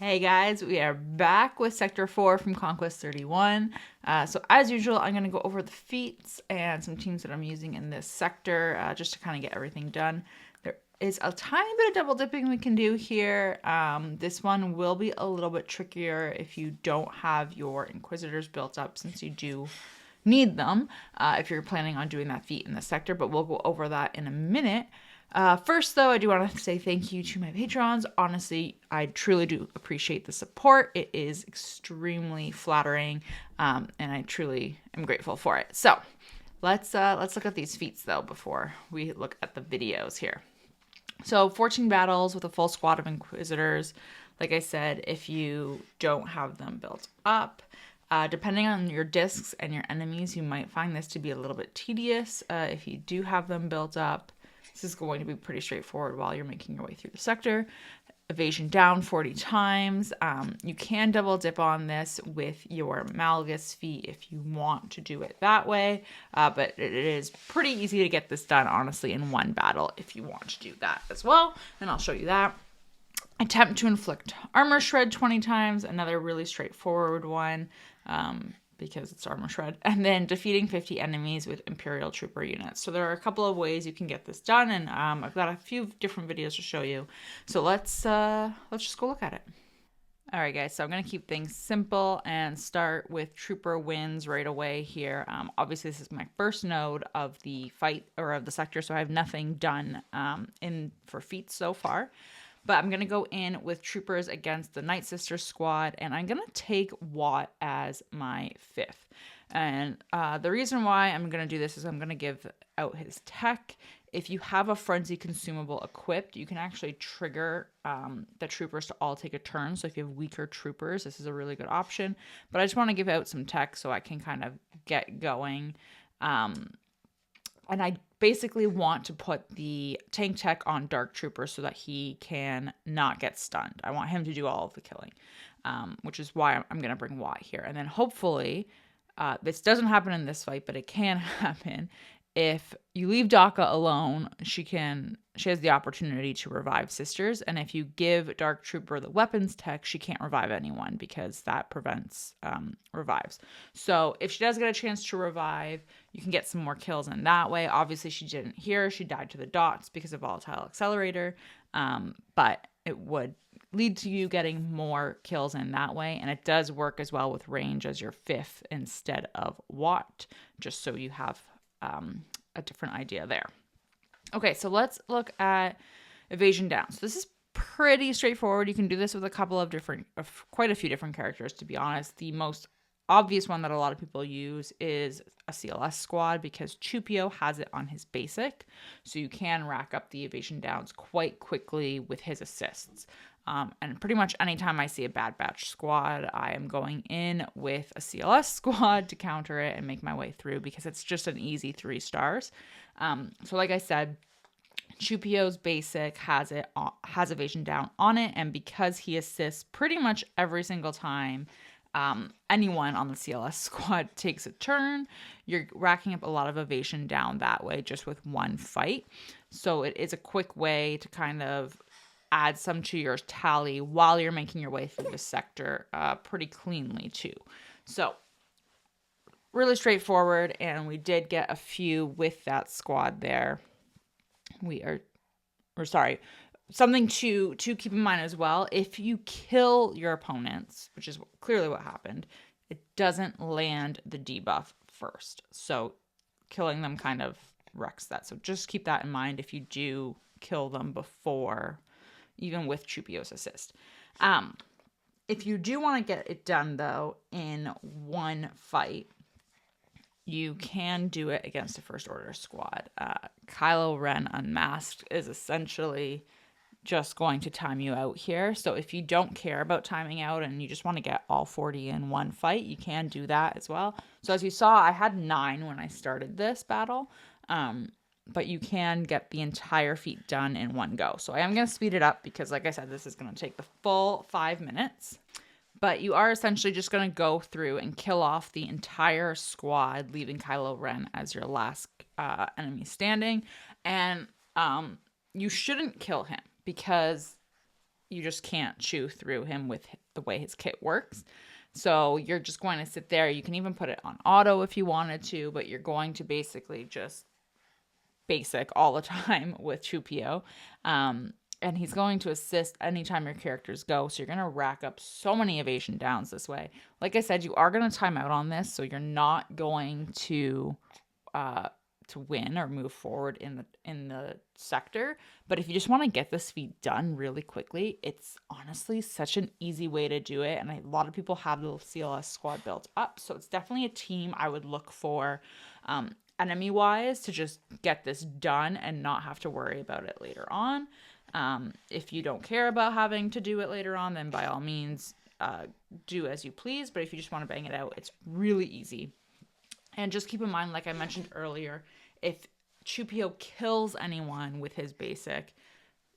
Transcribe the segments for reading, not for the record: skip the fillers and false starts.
Hey guys, we are back with Sector 4 from Conquest 31. So as usual, I'm going to go over the feats and some teams that I'm using in this sector just to kind of get everything done. There is a tiny bit of double dipping we can do here. This one will be a little bit trickier if you don't have your Inquisitors built up, since you do need them if you're planning on doing that feat in the sector, but we'll go over that in a minute. First, though, I do want to say thank you to my patrons. Honestly, I truly do appreciate the support. It is extremely flattering, and I truly am grateful for it. So, let's look at these feats though before we look at the videos here. So, 14 battles with a full squad of Inquisitors. Like I said, if you don't have them built up, depending on your discs and your enemies, you might find this to be a little bit tedious. If you do have them built up, this is going to be pretty straightforward while you're making your way through the sector. Evasion Down 40 times. You can double dip on this with your Malgus feat if you want to do it that way. But it is pretty easy to get this done, honestly, in one battle if you want to do that as well. And I'll show you that. Attempt to inflict armor shred 20 times. Another really straightforward one. Because it's armor shred, and then defeating 50 enemies with Imperial Trooper units. So there are a couple of ways you can get this done, and I've got a few different videos to show you. So let's just go look at it. All right, guys. So I'm gonna keep things simple and start with Trooper wins right away here. Obviously, this is my first node of the fight or of the sector, so I have nothing done for feats so far. But I'm going to go in with Troopers against the Night Sister squad, and I'm going to take Watt as my 5th. And the reason why I'm going to do this is I'm going to give out his tech. If you have a Frenzy consumable equipped, you can actually trigger the Troopers to all take a turn. So if you have weaker Troopers, this is a really good option. But I just want to give out some tech so I can kind of get going. And I basically want to put the tank tech on Dark Trooper so that he can not get stunned. I want him to do all of the killing, which is why I'm going to bring Watt here. And then hopefully, this doesn't happen in this fight, but it can happen. If you leave Daka alone, she has the opportunity to revive sisters. And if you give Dark Trooper the weapons tech, she can't revive anyone because that prevents revives. So if she does get a chance to revive, you can get some more kills in that way. Obviously, she didn't here. She died to the dots because of Volatile Accelerator. But it would lead to you getting more kills in that way. And it does work as well with range as your 5th instead of Watt, just so you have a different idea there. Okay, so let's look at Evasion Down. So this is pretty straightforward. You can do this with quite a few different characters, to be honest. The most obvious one that a lot of people use is a CLS squad because Chupio has it on his basic. So you can rack up the Evasion Downs quite quickly with his assists. And pretty much anytime I see a Bad Batch squad, I am going in with a CLS squad to counter it and make my way through because it's just an easy 3 stars. So like I said, Chupio's basic has Evasion Down on it, and because he assists pretty much every single time anyone on the CLS squad takes a turn, you're racking up a lot of Evasion Down that way just with one fight. So it is a quick way to kind of add some to your tally while you're making your way through the sector pretty cleanly too. So really straightforward, and we did get a few with that squad there. Something to keep in mind as well, if you kill your opponents, which is clearly what happened, it doesn't land the debuff first. So killing them kind of wrecks that. So just keep that in mind if you do kill them before, even with Chupio's assist. If you do want to get it done, though, in one fight, you can do it against a First Order squad. Kylo Ren Unmasked is essentially just going to time you out here. So if you don't care about timing out and you just want to get all 40 in one fight, you can do that as well. So as you saw, I had 9 when I started this battle. But you can get the entire feat done in one go. So I am going to speed it up because, like I said, this is going to take the full 5 minutes. But you are essentially just going to go through and kill off the entire squad, leaving Kylo Ren as your last enemy standing. And you shouldn't kill him because you just can't chew through him with the way his kit works. So you're just going to sit there. You can even put it on auto if you wanted to, but you're going to basically just basic all the time with Chupio. And he's going to assist anytime your characters go. So you're going to rack up so many evasion downs this way. Like I said, you are going to time out on this, so you're not going to win or move forward in the sector. But if you just want to get this feat done really quickly, it's honestly such an easy way to do it. And a lot of people have the CLS squad built up, so it's definitely a team I would look for enemy wise to just get this done and not have to worry about it later on. If you don't care about having to do it later on, then by all means do as you please. But if you just want to bang it out, it's really easy. And just keep in mind, like I mentioned earlier, if Chupio kills anyone with his basic,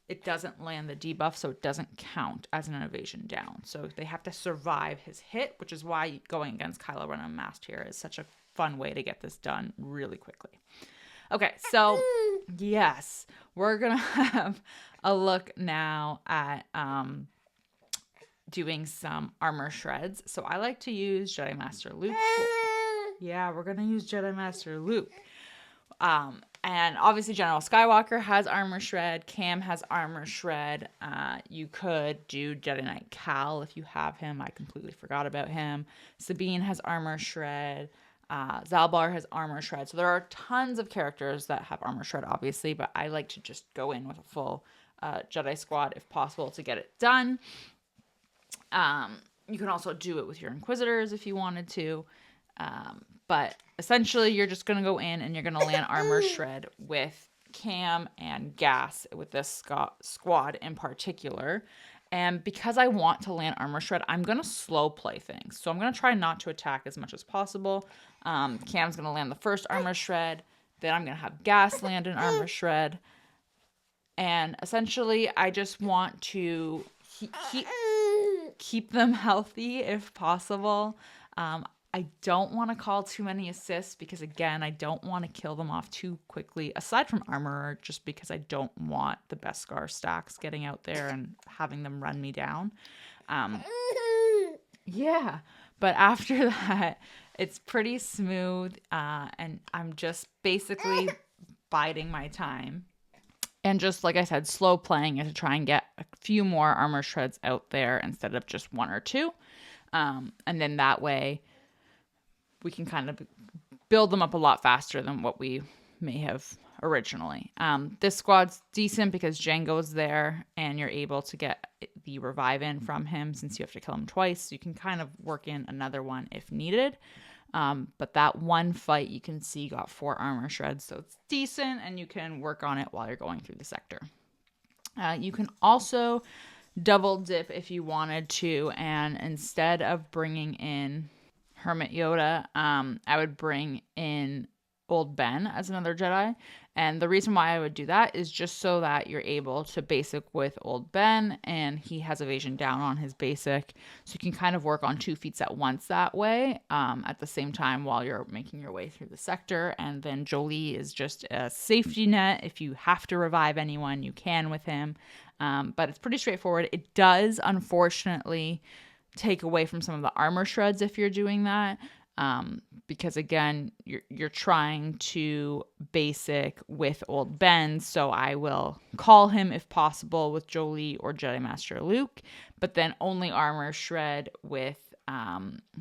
it doesn't land the debuff, so it doesn't count as an evasion down. So they have to survive his hit, which is why going against Kylo Ren Unmasked here is such a fun way to get this done really quickly. Okay, so yes, we're going to have a look now at doing some armor shreds. So I like to use Jedi Master Luke. Yeah, we're going to use Jedi Master Luke. And obviously General Skywalker has armor shred. Cam has armor shred. You could do Jedi Knight Cal if you have him. I completely forgot about him. Sabine has armor shred. Zalbar has armor shred. So there are tons of characters that have armor shred, obviously, but I like to just go in with a full Jedi squad if possible to get it done. You can also do it with your Inquisitors if you wanted to. But essentially, you're just going to go in and you're going to land armor shred with Cam and Gas with this squad in particular. And because I want to land armor shred, I'm going to slow play things. So I'm going to try not to attack as much as possible. Cam's going to land the first armor shred. Then I'm going to have Gas land an armor shred. And essentially, I just want to keep them healthy if possible. I don't want to call too many assists because, again, I don't want to kill them off too quickly, aside from Armorer, just because I don't want the Beskar stacks getting out there and having them run me down. Yeah, but after that, it's pretty smooth, and I'm just basically biding my time. And just, like I said, slow playing it to try and get a few more armor shreds out there instead of just one or two. And then that way we can kind of build them up a lot faster than what we may have originally. This squad's decent because Jango's there and you're able to get the revive in from him since you have to kill him twice. So you can kind of work in another one if needed. But that one fight you can see got 4 armor shreds, so it's decent and you can work on it while you're going through the sector. You can also double dip if you wanted to, and instead of bringing in Hermit Yoda, I would bring in Old Ben as another Jedi. And the reason why I would do that is just so that you're able to basic with Old Ben, and he has evasion down on his basic. So you can kind of work on 2 feats at once that way, at the same time while you're making your way through the sector. And then Jolie is just a safety net. If you have to revive anyone, you can with him. But it's pretty straightforward. It does, unfortunately, take away from some of the armor shreds if you're doing that, because again you're trying to basic with Old Ben, so I will call him if possible with Jolie or Jedi Master Luke, but then only armor shred with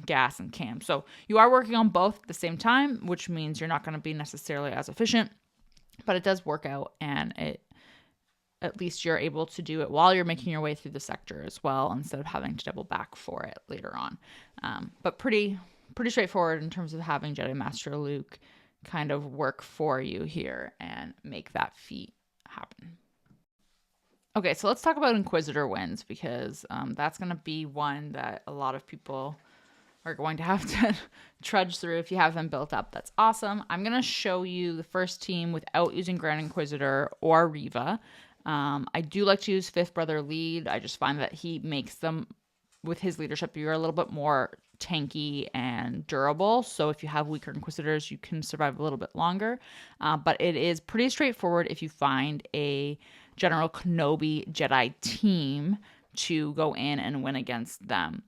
Gas and Cam. So you are working on both at the same time, which means you're not going to be necessarily as efficient, but it does work out, and at least you're able to do it while you're making your way through the sector as well, instead of having to double back for it later on. But pretty straightforward in terms of having Jedi Master Luke kind of work for you here and make that feat happen. Okay, so let's talk about Inquisitor wins, because that's going to be one that a lot of people are going to have to trudge through if you have them built up. That's awesome. I'm going to show you the first team without using Grand Inquisitor or Reva. I do like to use Fifth Brother Lead. I just find that he makes them, with his leadership, you're a little bit more tanky and durable. So if you have weaker Inquisitors, you can survive a little bit longer. But it is pretty straightforward if you find a General Kenobi Jedi team to go in and win against them.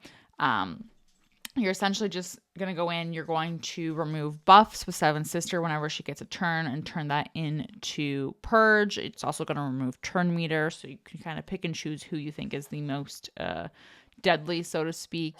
You're essentially just going to go in, you're going to remove buffs with Seven Sister whenever she gets a turn and turn that into Purge. It's also going to remove turn meter, so you can kind of pick and choose who you think is the most deadly, so to speak.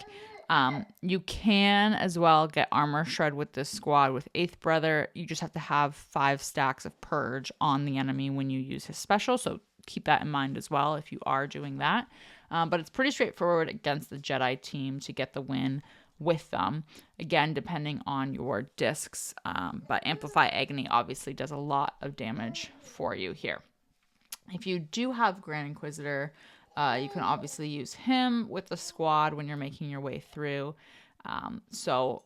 You can as well get Armor Shred with this squad with 8th Brother. You just have to have 5 stacks of Purge on the enemy when you use his special, so keep that in mind as well if you are doing that. But it's pretty straightforward against the Jedi team to get the win with them, again depending on your discs, but Amplify Agony obviously does a lot of damage for you here. If you do have Grand Inquisitor, you can obviously use him with the squad when you're making your way through. So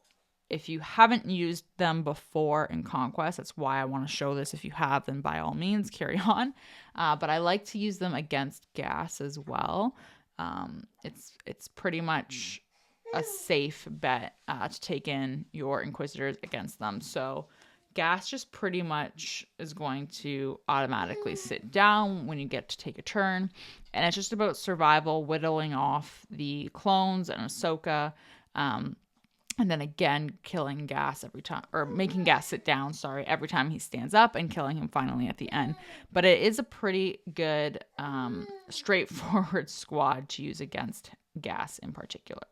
if you haven't used them before in Conquest, that's why I want to show this. If you have, then by all means carry on, but I like to use them against gas as well. It's pretty much a safe bet to take in your Inquisitors against them. So gas just pretty much is going to automatically sit down when you get to take a turn. And it's just about survival, whittling off the clones and Ahsoka. And then again, killing gas every time, or making gas sit down, every time he stands up, and killing him finally at the end. But it is a pretty good, straightforward squad to use against gas in particular.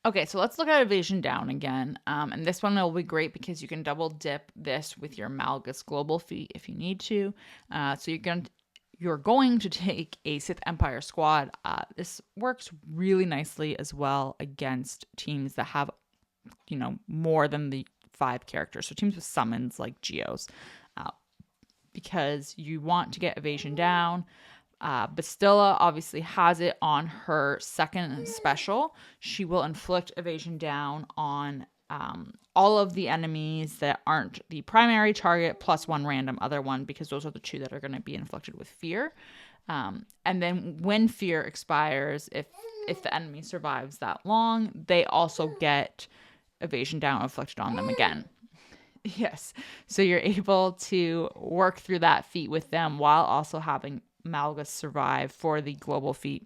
Okay, so let's look at Evasion Down again. And this one will be great because you can double dip this with your Malgus global feat if you need to. So you're going to take a Sith Empire squad. This works really nicely as well against teams that have, more than the 5 characters. So teams with summons like Geos. Because you want to get Evasion Down. Bastilla obviously has it on her second special. She will inflict Evasion Down on all of the enemies that aren't the primary target plus 1 random other one, because those are the 2 that are going to be inflicted with fear. And then when fear expires, if the enemy survives that long, they also get Evasion Down inflicted on them again. Yes. So you're able to work through that feat with them while also having Malgus survive for the global feat.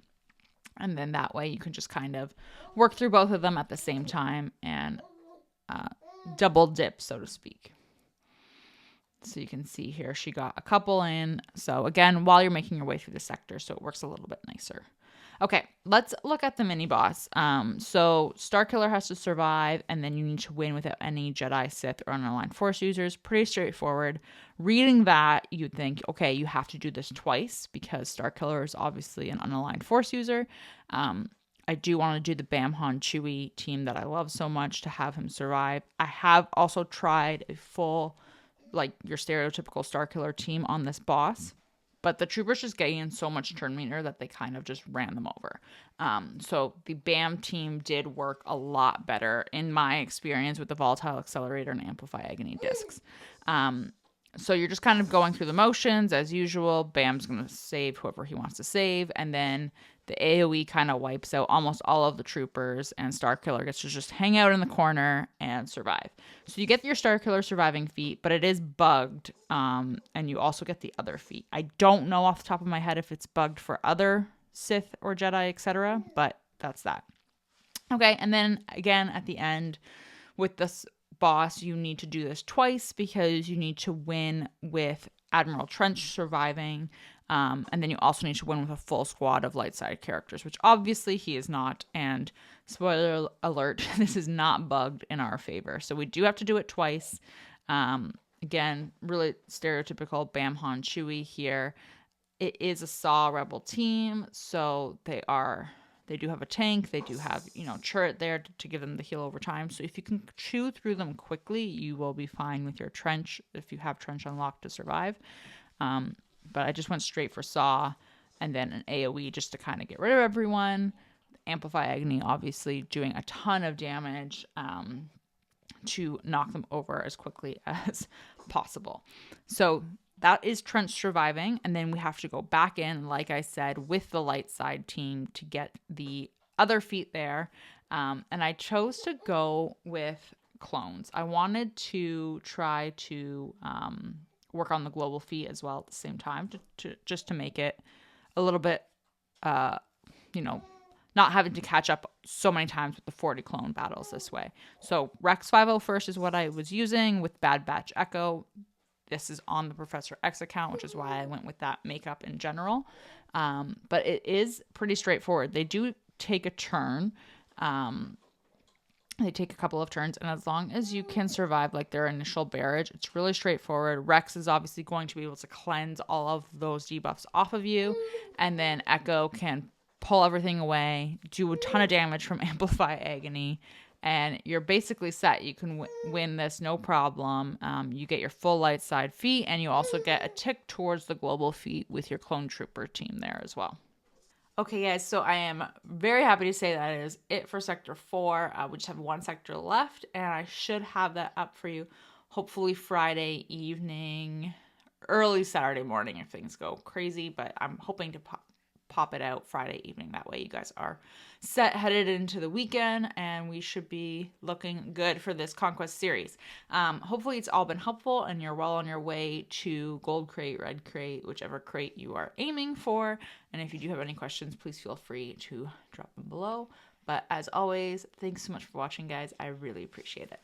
And then that way you can just kind of work through both of them at the same time and double dip, so to speak. So you can see here she got a couple in. So again, while you're making your way through the sector, so it works a little bit nicer. Okay, let's look at the mini boss. So Starkiller has to survive, and then you need to win without any Jedi, Sith, or unaligned Force users. Pretty straightforward. Reading that, you'd think, okay, you have to do this twice because Starkiller is obviously an unaligned Force user. I do want to do the Bam Han Chewie team that I love so much to have him survive. I have also tried a full, your stereotypical Starkiller team on this boss. But the troopers just gain so much turn meter that they kind of just ran them over. So the BAM team did work a lot better in my experience with the Volatile Accelerator and Amplify Agony discs. So you're just kind of going through the motions as usual. BAM's going to save whoever he wants to save. And then the AoE kind of wipes out almost all of the troopers, and Starkiller gets to just hang out in the corner and survive. So you get your Starkiller surviving feat, but it is bugged, and you also get the other feat. I don't know off the top of my head if it's bugged for other Sith or Jedi, etc., but that's that. Okay, and then again at the end with this boss, you need to do this twice because you need to win with Admiral Trench surviving. And then you also need to win with a full squad of Lightside characters, which obviously he is not. And spoiler alert, this is not bugged in our favor. So we do have to do it twice. Again, really stereotypical Bam Han Chewie here. It is a Saw Rebel team, so they do have a tank. They do have, turret there to give them the heal over time. So if you can chew through them quickly, you will be fine with your Trench if you have Trench unlocked to survive. But I just went straight for Saw and then an AoE just to kind of get rid of everyone. Amplify Agony, obviously, doing a ton of damage to knock them over as quickly as possible. So that is Trench surviving. And then we have to go back in, like I said, with the Lightside team to get the other feat there. And I chose to go with clones. I wanted to try to work on the global feat as well at the same time to just to make it a little bit you know, not having to catch up so many times with the 40 clone battles this way. So Rex 501st is what I was using with Bad Batch Echo. This is on the Professor X account, which is why I went with that makeup in general. But it is pretty straightforward. They do take a turn. They take a couple of turns, and as long as you can survive like their initial barrage, it's really straightforward. Rex is obviously going to be able to cleanse all of those debuffs off of you, and then Echo can pull everything away, do a ton of damage from Amplify Agony, and you're basically set. You can win this no problem. You get your full Lightside feat, and you also get a tick towards the global feat with your Clone Trooper team there as well. Okay, guys, so I am very happy to say that is it for Sector 4. We just have one sector left, and I should have that up for you hopefully Friday evening, early Saturday morning if things go crazy, but I'm hoping to pop it out Friday evening. That way you guys are set, headed into the weekend, and we should be looking good for this Conquest series. Hopefully it's all been helpful and you're well on your way to gold crate, red crate, whichever crate you are aiming for. And if you do have any questions, please feel free to drop them below. But as always, thanks so much for watching, guys. I really appreciate it.